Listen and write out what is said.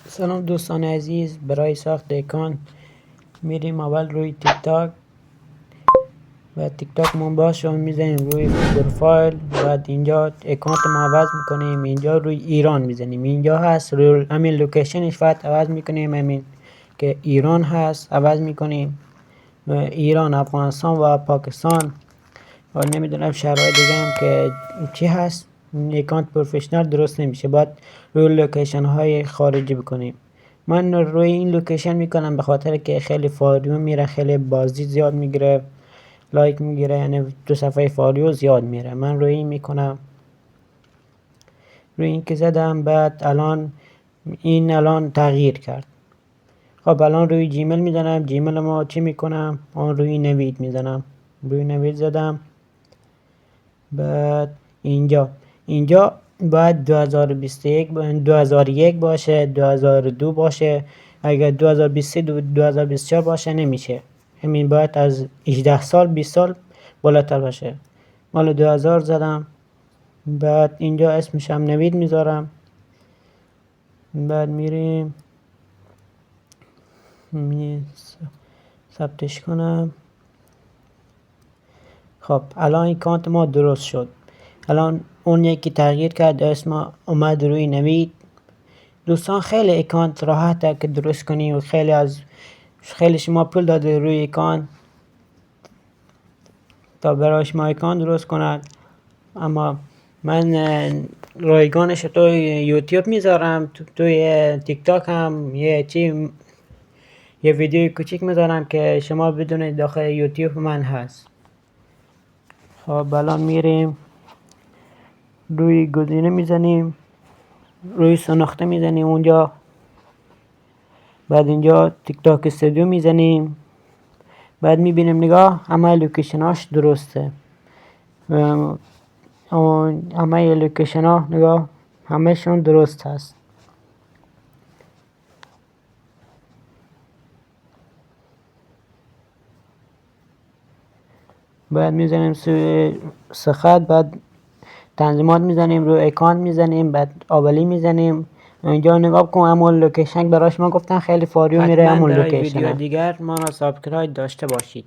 سلام دوستان عزیز. برای ساخت اکانت میریم اول روی تیک تاک و تیک تاک ما باش رو میزنیم روی پروفایل. بعد اینجا اکانت ما عوض میکنیم، اینجا روی ایران میزنیم، اینجا هست روی همین لوکیشنش فقط عوض میکنیم، همین که ایران هست عوض میکنیم، ایران، افغانستان و پاکستان و نمیدونم شهرهای دیگه هم که چی هست. اکانت پروفشنال درست نمیشه، باید روی لوکیشن های خارجی بکنیم. من روی این لوکیشن میکنم به خاطر که خیلی فالو میره، خیلی بازدید زیاد میگیره، لایک میگیره، یعنی تو صفحه فالو زیاد میره. من روی این میکنم، روی این که زدم. بعد الان تغییر کرد. خب الان روی جیمیل میزنم. جیمیل ما چی میکنم؟ آن روی نوید میزنم. روی نوید زدم. بعد اینجا باید 2001 باشه، 2002 باشه. اگر 2023 2024 باشه نمیشه. همین باید از 18 سال 20 سال بالاتر باشه. مال 2000 زدم. بعد اینجا اسمش هم نوید میذارم. بعد میریم ثبتش کنم. خب الان اکانت ما درست شد. الان اون یکی تغییر کرد، اسم اومد روی نوید. دوستان خیلی اکانت راحته که درست کنی و خیلی شما پول داده روی اکانت تا برای شما اکانت درست کند. اما من رایگانش تو یوتیوب میذارم، توی تیک تاک هم یه ویدیو کوچیک میذارم که شما بدونید داخل یوتیوب من هست. خب الان میریم روی گزینه میزنیم، روی شناخته میزنیم اونجا. بعد اینجا تیک تاک استودیو میزنیم. بعد میبینیم نگاه همه لوکیشناش درسته، همه لوکیشن ها نگاه همه شون درست هست. بعد میزنیم سخت، بعد تنظیمات میزنیم، روی اکانت میزنیم، بعد اولی میزنیم. اینجا نگاه کن همون لوکیشن براش ما گفتن خیلی فاریو میره همون لوکیشن. ویدیو دیگر ما را سابسکرایب داشته باشید.